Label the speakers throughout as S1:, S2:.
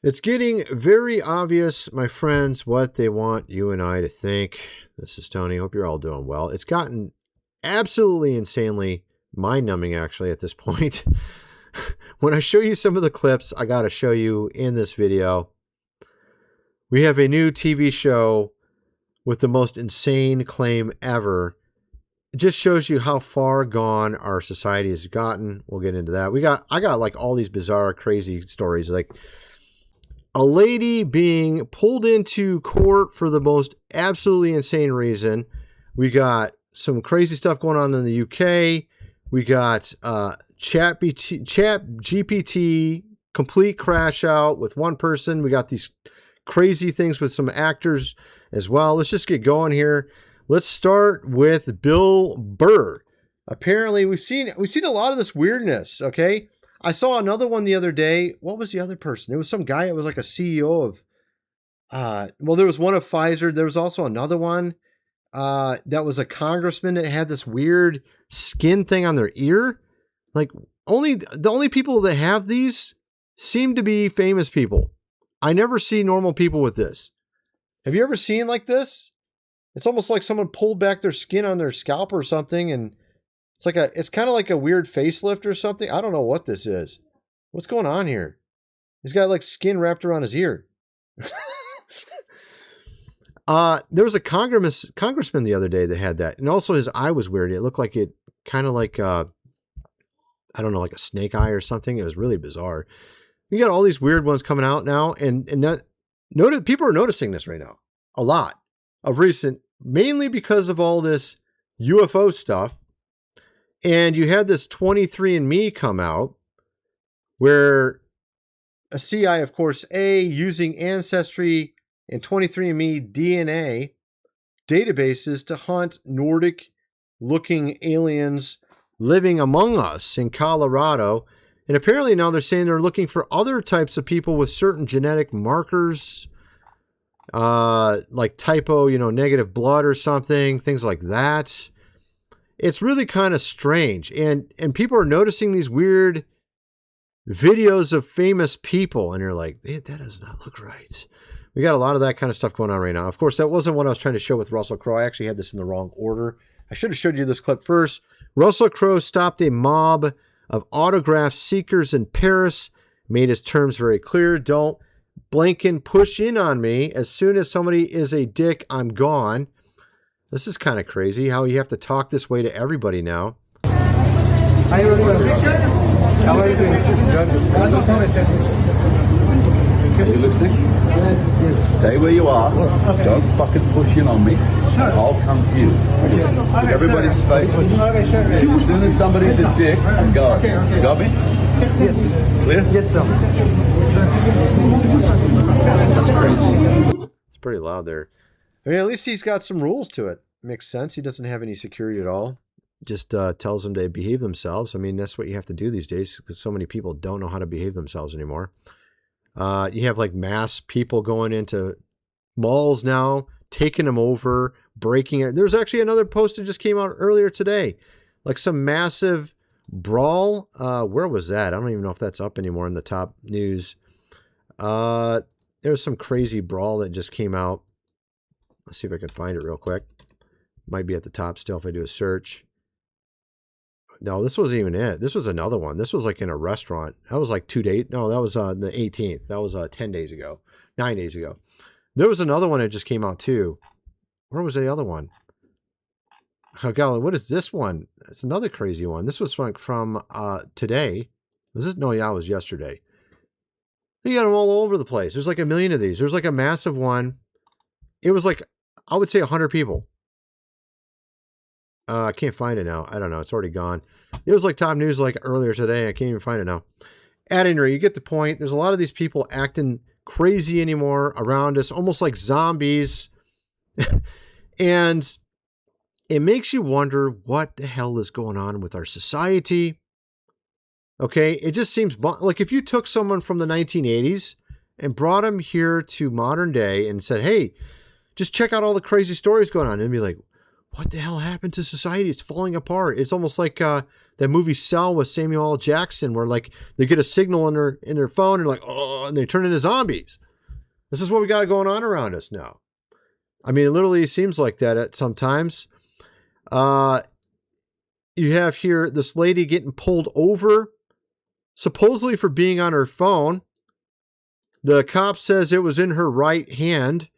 S1: It's getting very obvious, my friends, what they want you and I to think. This is Tony. Hope you're all doing well. It's gotten absolutely insanely mind-numbing, actually, at this point. When I show you some of the clips I got to show you in this video, we have a new TV show with the most insane claim ever. It just shows you how far gone our society has gotten. We'll get into that. I got like all these bizarre, crazy stories, like a lady being pulled into court for the most absolutely insane reason. We got some crazy stuff going on in the UK. We got ChatGPT complete crash out with one person. We got these crazy things with some actors as well. Let's just get going here. Let's start with Bill Burr. Apparently, we've seen a lot of this weirdness. Okay, I saw another one the other day. What was the other person? It was some guy. It was like a CEO of. Well, there was one of Pfizer. There was also another one that was a congressman that had this weird skin thing on their ear. Like the only people that have these seem to be famous people. I never see normal people with this. Have you ever seen like this? It's almost like someone pulled back their skin on their scalp or something, and it's kind of like a weird facelift or something. I don't know what this is. What's going on here? He's got like skin wrapped around his ear. There was a congressman the other day that had that, and also his eye was weird. It looked like it kind of like I don't know, like a snake eye or something. It was really bizarre. You got all these weird ones coming out now, and people are noticing this right now a lot of recent, mainly because of all this UFO stuff. And you had this 23andMe come out where a CI, of course, using Ancestry and 23andMe DNA databases to hunt Nordic-looking aliens living among us in Colorado. And apparently now they're saying they're looking for other types of people with certain genetic markers, like typo, negative blood or something, things like that. It's really kind of strange. And people are noticing these weird videos of famous people, and you're like, that does not look right. We got a lot of that kind of stuff going on right now. Of course, that wasn't what I was trying to show with Russell Crowe. I actually had this in the wrong order. I should have showed you this clip first. Russell Crowe stopped a mob of autograph seekers in Paris, made his terms very clear. Don't blanking push in on me. As soon as somebody is a dick, I'm gone. This is kind of crazy how you have to talk this way to everybody now.
S2: Hi, Russell. How are you doing?
S3: Are you listening?
S2: Yes.
S3: Stay where you are. Okay. Don't fucking push in on me. Sure. I'll come to you. Just give everybody space. As soon as somebody's a dick, go.
S2: Okay.
S3: You got me?
S2: Yes.
S3: Clear?
S2: Yes, sir.
S1: That's crazy. It's pretty loud there. I mean, at least he's got some rules to it. Makes sense. He doesn't have any security at all. Just tells them to behave themselves. I mean, that's what you have to do these days because so many people don't know how to behave themselves anymore. You have like mass people going into malls now, taking them over, breaking it. There's actually another post that just came out earlier today, like some massive brawl. Where was that? I don't even know if that's up anymore in the top news. There was some crazy brawl that just came out. Let's see if I can find it real quick. Might be at the top still if I do a search. No, this wasn't even it. This was another one. This was like in a restaurant. That was like 2 days. No, that was the 18th. That was 10 days ago. 9 days ago. There was another one that just came out too. Where was the other one? Oh, God, what is this one? It's another crazy one. This was from today. Was this? No, yeah, it was yesterday. You got them all over the place. There's like a million of these. There's like a massive one. It was like, I would say 100 people. I can't find it now. I don't know. It's already gone. It was like top news like earlier today. I can't even find it now. At any rate, you get the point. There's a lot of these people acting crazy anymore around us, almost like zombies. And it makes you wonder what the hell is going on with our society. Okay, it just seems like if you took someone from the 1980s and brought them here to modern day and said, hey, just check out all the crazy stories going on, and be like, what the hell happened to society? It's falling apart. It's almost like that movie Cell with Samuel L. Jackson, where like they get a signal in their phone and like, oh, and they turn into zombies. This is what we got going on around us now. I mean, it literally seems like that at sometimes. You have here this lady getting pulled over, supposedly for being on her phone. The cop says it was in her right hand.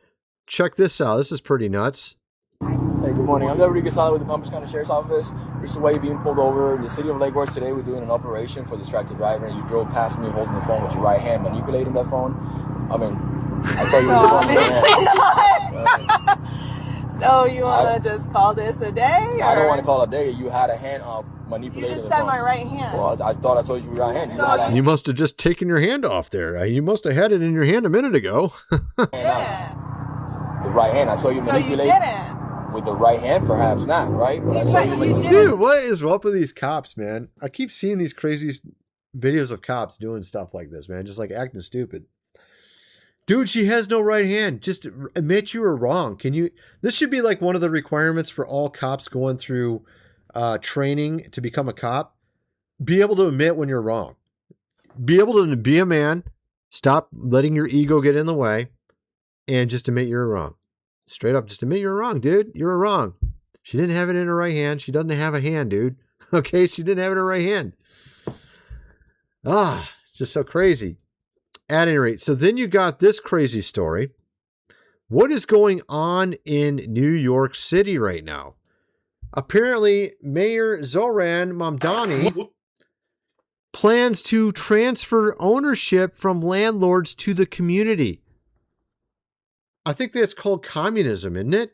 S1: Check this out. This is pretty nuts.
S4: Hey, good morning. I'm Deputy Gasala with the Palm Beach County Sheriff's Office. This is why you're being pulled over. The city of Lake Worth today, we're doing an operation for distracted driver, and you drove past me holding the phone with your right hand, manipulating that phone. I mean, I saw you with the phone.
S5: Not. So you want to just call this a day? Or?
S4: I don't want to call it a day. You had a hand manipulating
S5: You just
S4: the
S5: said
S4: phone.
S5: my right hand.
S4: Well, I thought I saw you with your right hand.
S5: So
S1: You must have just taken your hand off there. You must have had it in your hand a minute ago.
S5: didn't.
S4: The right hand. I saw you
S5: So
S4: manipulate.
S5: you didn't.
S4: With the right hand, perhaps not, right? But I saw you manipulate.
S1: Dude, what is up with these cops, man? I keep seeing these crazy videos of cops doing stuff like this, man. Just like acting stupid. Dude, she has no right hand. Just admit you were wrong. This should be like one of the requirements for all cops going through training to become a cop. Be able to admit when you're wrong. Be able to be a man. Stop letting your ego get in the way. And just admit you're wrong. Straight up, just admit you're wrong, dude. You're wrong. She didn't have it in her right hand. She doesn't have a hand, dude. Okay, she didn't have it in her right hand. It's just so crazy. At any rate, so then you got this crazy story. What is going on in New York City right now? Apparently, Mayor Zoran Mamdani plans to transfer ownership from landlords to the community. I think that's called communism, isn't it?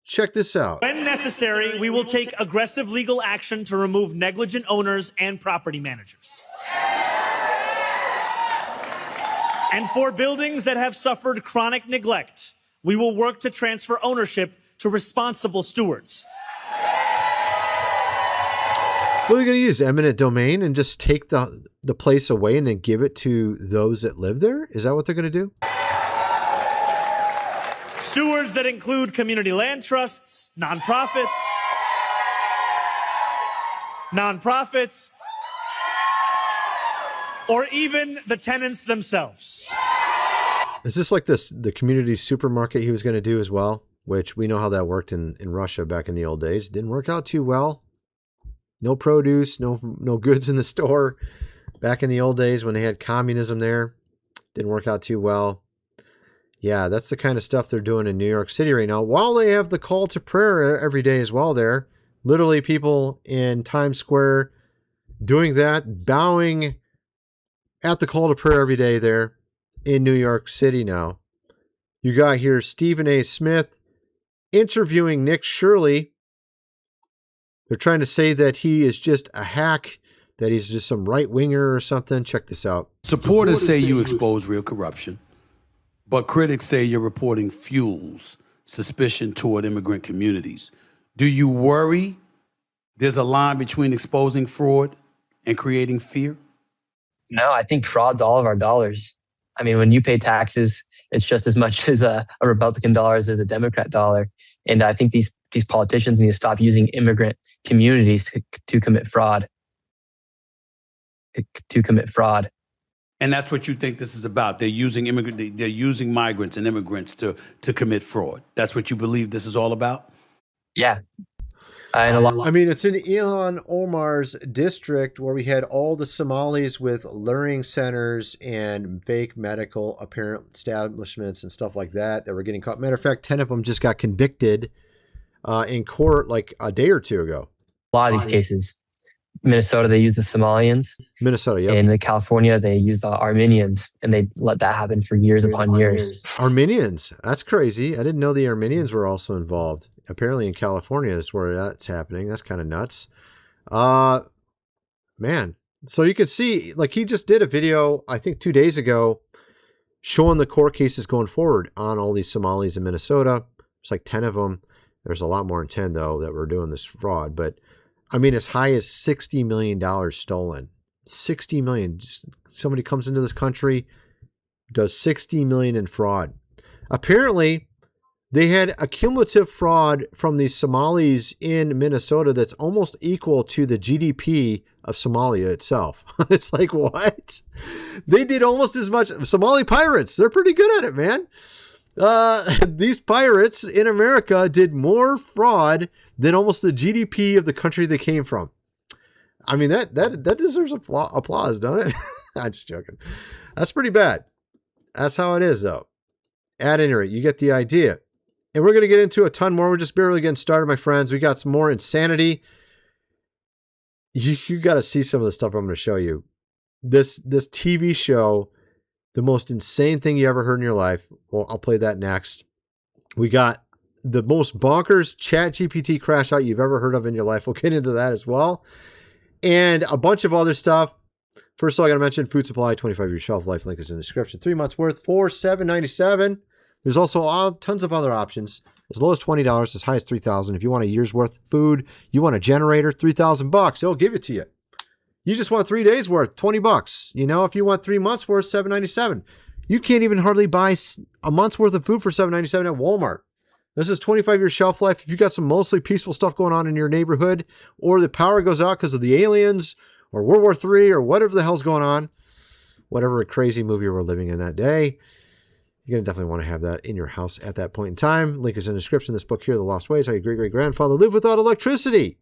S1: Check this out.
S6: When necessary, we will take aggressive legal action to remove negligent owners and property managers. And for buildings that have suffered chronic neglect, we will work to transfer ownership to responsible stewards.
S1: What are they going to use? Eminent domain and just take the place away and then give it to those that live there? Is that what they're going to do?
S6: Stewards that include community land trusts, nonprofits, or even the tenants themselves.
S1: Is this like the community supermarket he was going to do as well? Which we know how that worked in Russia back in the old days. It didn't work out too well. No produce, no goods in the store. Back in the old days when they had communism there, didn't work out too well. Yeah, that's the kind of stuff they're doing in New York City right now. While they have the call to prayer every day as well there. Literally people in Times Square doing that, bowing at the call to prayer every day there in New York City now. You got here Stephen A. Smith interviewing Nick Shirley. They're trying to say that he is just a hack, that he's just some right-winger or something. Check this out.
S7: Supporters say you expose real corruption, but critics say your reporting fuels suspicion toward immigrant communities. Do you worry there's a line between exposing fraud and creating fear?
S8: No, I think fraud's all of our dollars. I mean, when you pay taxes, it's just as much as a Republican dollar as a Democrat dollar. And I think these politicians need to stop using immigrant communities to commit fraud. To commit fraud.
S7: And that's what you think this is about. They're using migrants and immigrants to commit fraud. That's what you believe this is all about?
S8: Yeah.
S1: I mean, it's in Ilhan Omar's district where we had all the Somalis with learning centers and fake medical apparent establishments and stuff like that were getting caught. Matter of fact, 10 of them just got convicted in court like a day or two ago.
S8: A lot of these cases. Minnesota, they use the Somalians.
S1: Minnesota, yeah.
S8: In California, they use the Armenians, and they let that happen for years upon years.
S1: Armenians, that's crazy. I didn't know the Armenians were also involved. Apparently in California is where that's happening. That's kind of nuts. Man. So you could see, like he just did a video, I think 2 days ago, showing the court cases going forward on all these Somalis in Minnesota. There's like 10 of them. There's a lot more than 10, though, that were doing this fraud. But I mean, as high as $60 million stolen. $60 million. Just somebody comes into this country, does $60 million in fraud. Apparently, They had a cumulative fraud from the Somalis in Minnesota that's almost equal to the GDP of Somalia itself. It's like, what? They did almost as much. Somali pirates, they're pretty good at it, man. These pirates in America did more fraud than almost the GDP of the country they came from. I mean, that deserves applause, don't it? I'm just joking. That's pretty bad. That's how it is, though. At any rate, you get the idea. And we're going to get into a ton more. We're just barely getting started, my friends. We got some more insanity. You got to see some of the stuff I'm going to show you. This TV show, the most insane thing you ever heard in your life. Well, I'll play that next. We got the most bonkers ChatGPT crash out you've ever heard of in your life. We'll get into that as well. And a bunch of other stuff. First of all, I got to mention Food Supply, 25-year shelf life. Link is in the description. 3 months worth for $7.97. There's also tons of other options, as low as $20, as high as $3,000. If you want a year's worth of food, you want a generator, $3,000. They'll give it to you. You just want 3 days worth, $20. You know, if you want 3 months worth, $7.97. You can't even hardly buy a month's worth of food for $7.97 at Walmart. This is 25-year shelf life. If you got some mostly peaceful stuff going on in your neighborhood, or the power goes out because of the aliens, or World War III, or whatever the hell's going on, whatever crazy movie we're living in that day, you're going to definitely want to have that in your house at that point in time. Link is in the description. This book here, The Lost Ways, How Your Great-Great-Grandfather Lived Without Electricity.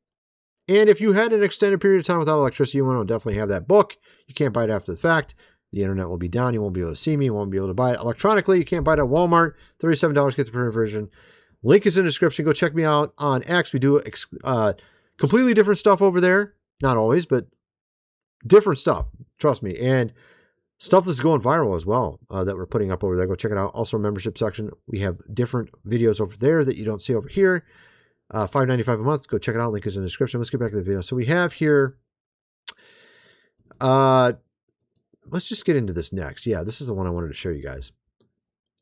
S1: And if you had an extended period of time without electricity, you want to definitely have that book. You can't buy it after the fact. The internet will be down. You won't be able to see me. You won't be able to buy it electronically. You can't buy it at Walmart. $37, get the printed version. Link is in the description. Go check me out on X. We do completely different stuff over there. Not always, but different stuff. Trust me. And stuff that's going viral as well that we're putting up over there. Go check it out. Also, membership section. We have different videos over there that you don't see over here. $5.95 a month. Go check it out. Link is in the description. Let's get back to the video. So we have here. Let's just get into this next. Yeah, this is the one I wanted to show you guys.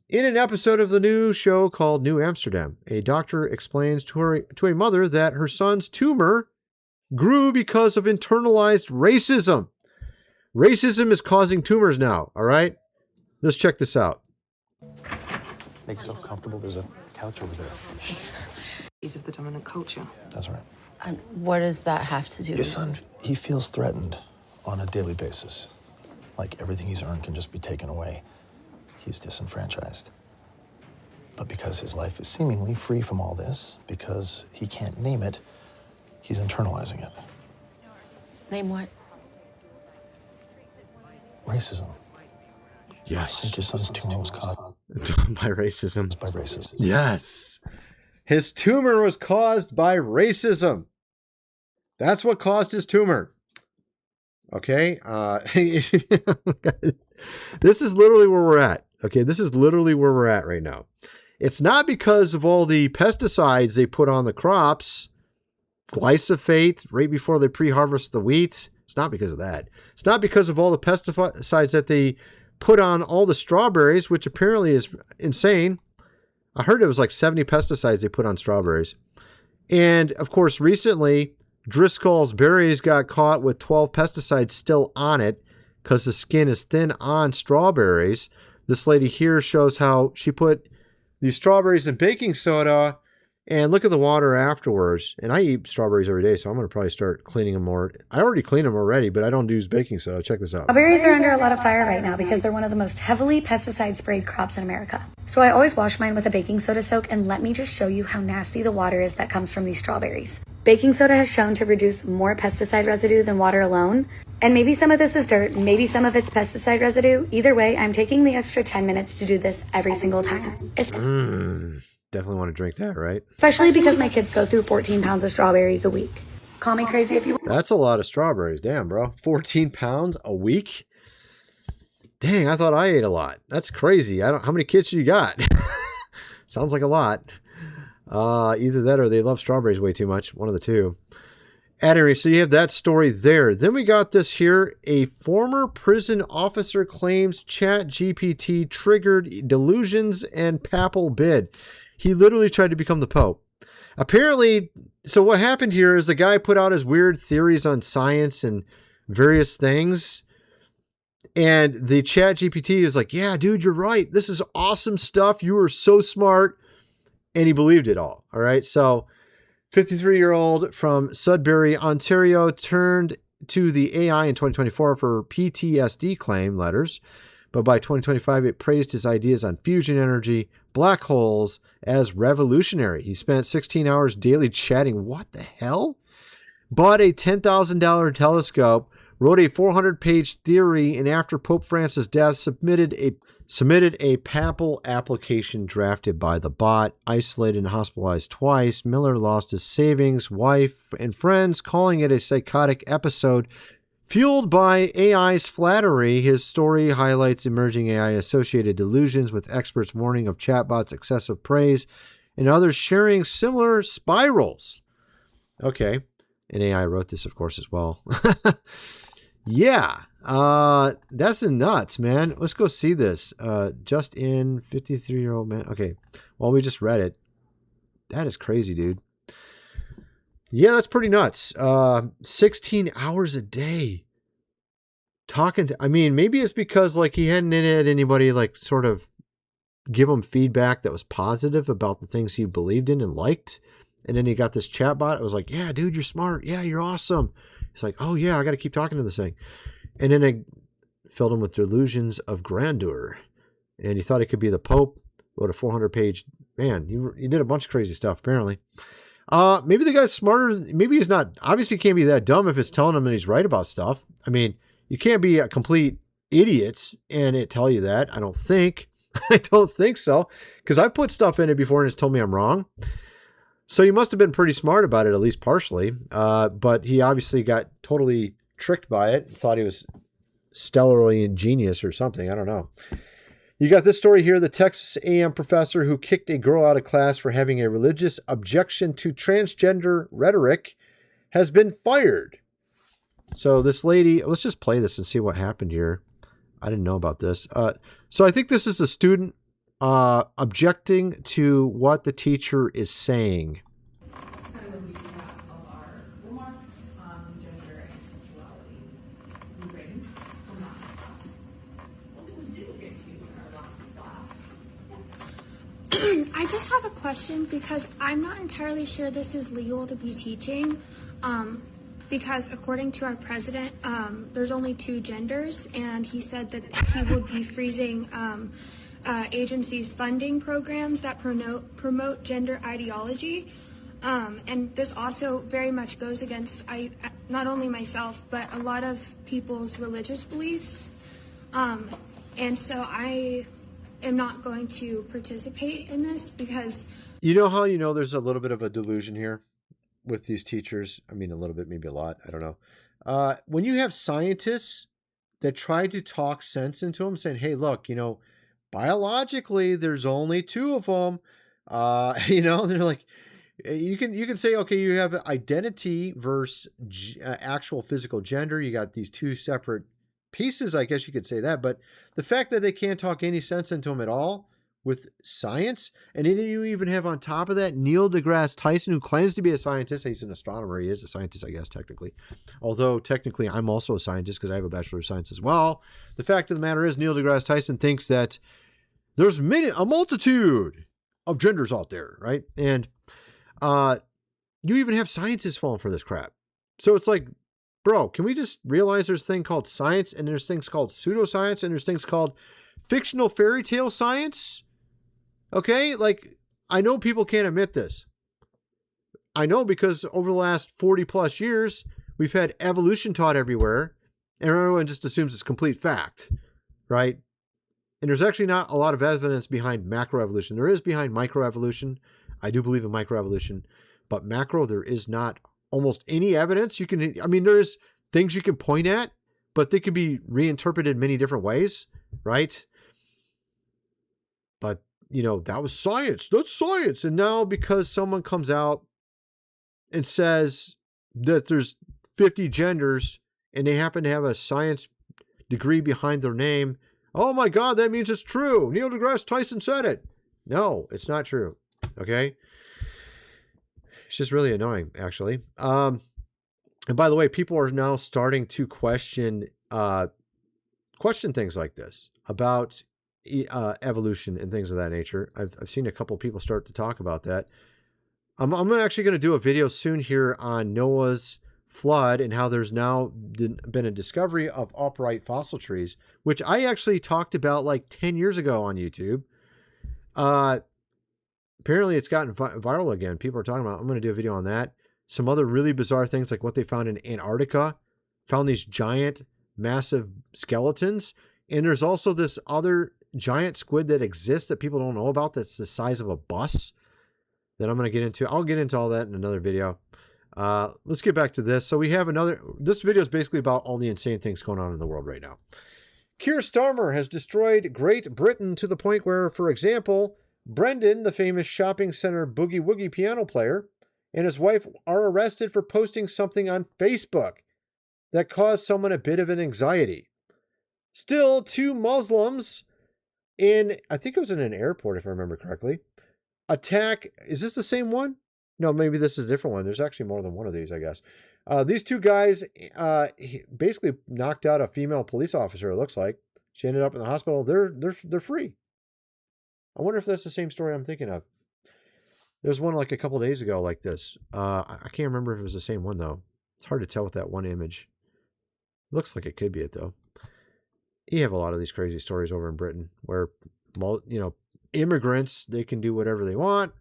S1: In an episode of the new show called New Amsterdam, a doctor explains to a mother that her son's tumor grew because of internalized racism. Racism is causing tumors now, all right? Let's check this out.
S9: Make yourself comfortable. There's a couch over there.
S10: Of the dominant culture.
S9: That's right.
S10: What does that have to do?
S9: Your son, he feels threatened on a daily basis. Like everything he's earned can just be taken away. He's disenfranchised. But because his life is seemingly free from all this, because he can't name it, he's internalizing it.
S10: Name what?
S9: Racism.
S1: Yes.
S9: I think your son's tumor was caused
S1: by racism.
S9: by racism.
S1: Yes. His tumor was caused by racism. That's what caused his tumor. Okay. This is literally where we're at. Okay. This is literally where we're at right now. It's not because of all the pesticides they put on the crops, glyphosate right before they pre-harvest the wheat. It's not because of that. It's not because of all the pesticides that they put on all the strawberries, which apparently is insane. I heard it was like 70 pesticides they put on strawberries. And of course, recently, Driscoll's berries got caught with 12 pesticides still on it because the skin is thin on strawberries. This lady here shows how she put these strawberries in baking soda and look at the water afterwards. And I eat strawberries every day, so I'm going to probably start cleaning them more. I already clean them already, but I don't use baking soda. Check this out.
S11: Strawberries are under a lot of fire right now because they're one of the most heavily pesticide sprayed crops in America. So I always wash mine with a baking soda soak, and let me just show you how nasty the water is that comes from these strawberries. Baking soda has shown to reduce more pesticide residue than water alone. And maybe some of this is dirt, maybe some of it's pesticide residue. Either way, I'm taking the extra 10 minutes to do this every single time.
S1: Definitely want to drink that, right?
S11: Especially because my kids go through 14 pounds of strawberries a week. Call me crazy if you want.
S1: That's a lot of strawberries. Damn, bro. 14 pounds a week? Dang, I thought I ate a lot. That's crazy. How many kids you got? Sounds like a lot. Either that or they love strawberries way too much. One of the two. Anyway, so you have that story there. Then we got this here. A former prison officer claims ChatGPT triggered delusions and papal bid. He literally tried to become the Pope. Apparently, so what happened here is the guy put out his weird theories on science and various things. And the ChatGPT is like, yeah, dude, you're right. This is awesome stuff. You are so smart. and he believed it all. All right. So 53-year-old from Sudbury, Ontario, turned to the AI in 2024 for PTSD claim letters. But by 2025, it praised his ideas on fusion energy, black holes as revolutionary. He spent 16 hours daily chatting. What the hell? Bought a $10,000 telescope, wrote a 400-page theory, and after Pope Francis' death, submitted a papal application drafted by the bot. Isolated and hospitalized twice, Miller lost his savings, wife, and friends, calling it a psychotic episode. Fueled by AI's flattery, his story highlights emerging AI-associated delusions, with experts warning of chatbots' excessive praise and others sharing similar spirals. Okay, and AI wrote this, of course, as well. Yeah, that's nuts, man. Let's go see this. Just in 53-year-old man. Okay, well, we just read it. That is crazy, dude. Yeah, that's pretty nuts. 16 hours a day talking to, I mean, maybe it's because like he hadn't had anybody like sort of give him feedback that was positive about the things he believed in and liked. And then he got this chatbot. I was like, yeah, dude, you're smart. Yeah, you're awesome. He's like, oh yeah, I got to keep talking to this thing. And then it filled him with delusions of grandeur. And he thought he could be the Pope. Wrote a 400-page, man, he did a bunch of crazy stuff, apparently. Maybe the guy's smarter. Maybe he's not. Obviously, he can't be that dumb if it's telling him that he's right about stuff. I mean, you can't be a complete idiot and it tell you that. I don't think. I don't think so. Because I put stuff in it before and it's told me I'm wrong. So he must have been pretty smart about it, at least partially. But he obviously got totally tricked by it and thought he was stellarly ingenious or something. I don't know. You got this story here. The Texas A&M professor who kicked a girl out of class for having a religious objection to transgender rhetoric has been fired. So this lady, let's just play this and see what happened here. I didn't know about this. So I think this is a student objecting to what the teacher is saying.
S12: I just have a question because I'm not entirely sure this is legal to be teaching. Because according to our president, there's only 2 genders, and he said that he would be freezing agencies' funding programs that promote gender ideology. And this also very much goes against not only myself, but a lot of people's religious beliefs. And so I am not going to participate in this because...
S1: You know how there's a little bit of a delusion here with these teachers? I mean, a little bit, maybe a lot. I don't know. When you have scientists that try to talk sense into them, saying, hey, look, biologically, there's only 2 of them. They're like, you can say, okay, you have identity versus actual physical gender. You got these 2 separate pieces, I guess you could say that. But the fact that they can't talk any sense into them at all with science, and then you even have on top of that Neil deGrasse Tyson, who claims to be a scientist. He's an astronomer. He is a scientist, I guess, technically. Although technically I'm also a scientist because I have a Bachelor of Science as well. The fact of the matter is Neil deGrasse Tyson thinks that there's a multitude of genders out there, right? And you even have scientists falling for this crap. So it's like, bro, can we just realize there's a thing called science, and there's things called pseudoscience, and there's things called fictional fairy tale science? Okay, like, I know people can't admit this. I know because over the last 40 plus years, we've had evolution taught everywhere, and everyone just assumes it's complete fact, right? And there's actually not a lot of evidence behind macroevolution. There is behind microevolution. I do believe in microevolution, but macro, there is not almost any evidence. There's things you can point at, but they can be reinterpreted many different ways, right? But that was science. That's science. And now because someone comes out and says that there's 50 genders and they happen to have a science degree behind their name, oh my God, that means it's true. Neil deGrasse Tyson said it. No, it's not true. Okay. It's just really annoying, actually. And by the way, people are now starting to question things like this about evolution and things of that nature. I've seen a couple people start to talk about that. I'm actually going to do a video soon here on Noah's flood and how there's now been a discovery of upright fossil trees, which I actually talked about like 10 years ago on YouTube. Apparently it's gotten viral again. People are talking about it. I'm going to do a video on that. Some other really bizarre things like what they found in Antarctica. Found these giant, massive skeletons. And there's also this other giant squid that exists that people don't know about that's the size of a bus that I'm going to get into. I'll get into all that in another video. Let's get back to this. So we have this video is basically about all the insane things going on in the world right now. Keir Starmer has destroyed Great Britain to the point where, for example, Brendan, the famous shopping center boogie woogie piano player, and his wife are arrested for posting something on Facebook that caused someone a bit of an anxiety. Still, 2 Muslims I think it was in an airport, if I remember correctly, is this the same one? No, maybe this is a different one. There's actually more than one of these, I guess. These 2 guys basically knocked out a female police officer, it looks like. She ended up in the hospital. They're free. I wonder if that's the same story I'm thinking of. There's one like a couple days ago like this. I can't remember if it was the same one, though. It's hard to tell with that one image. Looks like it could be it, though. You have a lot of these crazy stories over in Britain where, immigrants, they can do whatever they want.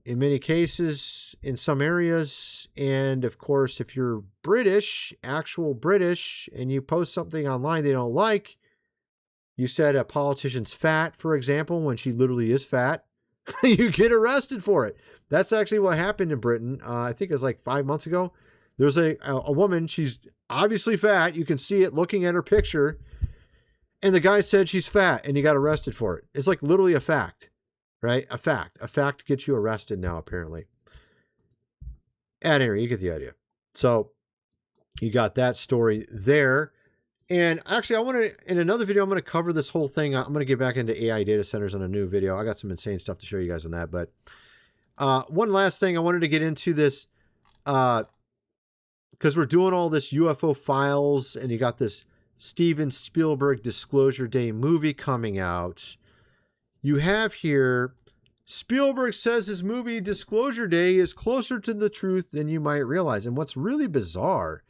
S1: In many cases, in some areas. And of course, if you're British, actual British, and you post something online they don't like, you said a politician's fat, for example, when she literally is fat, you get arrested for it. That's actually what happened in Britain. I think it was like 5 months ago. There's a woman, she's obviously fat. You can see it looking at her picture. And the guy said she's fat and he got arrested for it. It's like literally a fact, right? A fact. A fact gets you arrested now, apparently. Anyway, you get the idea. So you got that story there. And actually, in another video, I'm going to cover this whole thing. I'm going to get back into AI data centers on a new video. I got some insane stuff to show you guys on that. But one last thing, I wanted to get into this because we're doing all this UFO files and you got this Steven Spielberg Disclosure Day movie coming out. You have here, Spielberg says his movie Disclosure Day is closer to the truth than you might realize. And what's really bizarre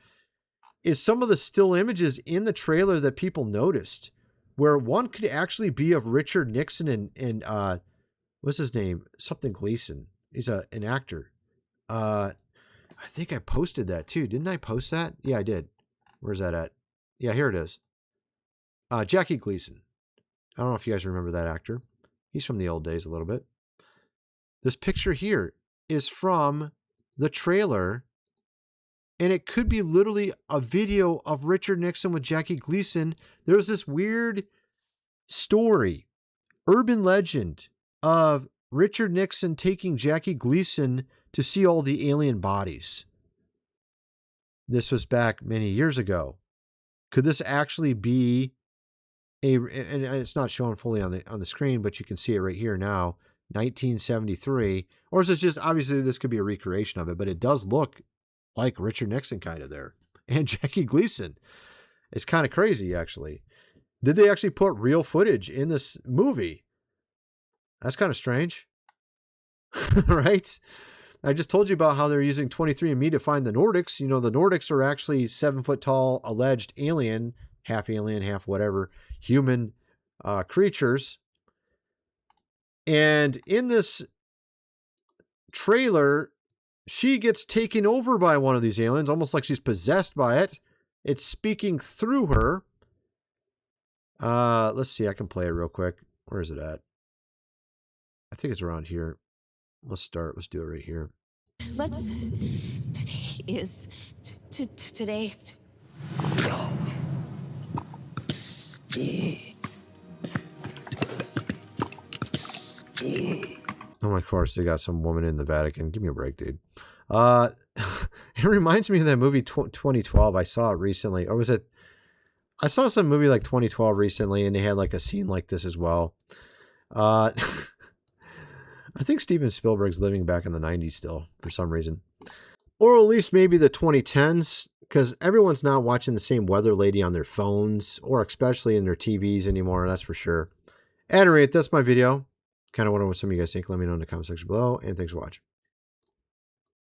S1: is some of the still images in the trailer that people noticed, where one could actually be of Richard Nixon and what's his name? Something Gleason. He's an actor. I think I posted that too. Didn't I post that? Yeah, I did. Where's that at? Yeah, here it is. Jackie Gleason. I don't know if you guys remember that actor. He's from the old days a little bit. This picture here is from the trailer, and it could be literally a video of Richard Nixon with Jackie Gleason. There's this weird story, urban legend of Richard Nixon taking Jackie Gleason to see all the alien bodies. This was back many years ago. Could this actually be and it's not shown fully on the screen, but you can see it right here now, 1973. Or is it just, obviously this could be a recreation of it, but it does look like Richard Nixon kind of there. And Jackie Gleason. It's kind of crazy, actually. Did they actually put real footage in this movie? That's kind of strange. Right? I just told you about how they're using 23andMe to find the Nordics. You know, the Nordics are actually 7 foot tall, alleged alien, half whatever, human creatures. And in this trailer, she gets taken over by one of these aliens, almost like she's possessed by it. It's speaking through her. Let's see, I can play it real quick. Where is it at? I think it's around here. Let's do it right here.
S13: Today is today's.
S1: Oh my gosh, they got some woman in the Vatican. Give me a break, dude. It reminds me of that movie 2012. I saw it recently. Or was it? I saw some movie like 2012 recently, and they had like a scene like this as well. I think Steven Spielberg's living back in the 90s still, for some reason. Or at least maybe the 2010s, because everyone's not watching the same weather lady on their phones or especially in their TVs anymore. That's for sure. At any rate, that's my video. Kind of wonder what some of you guys think. Let me know in the comment section below. And thanks for watching.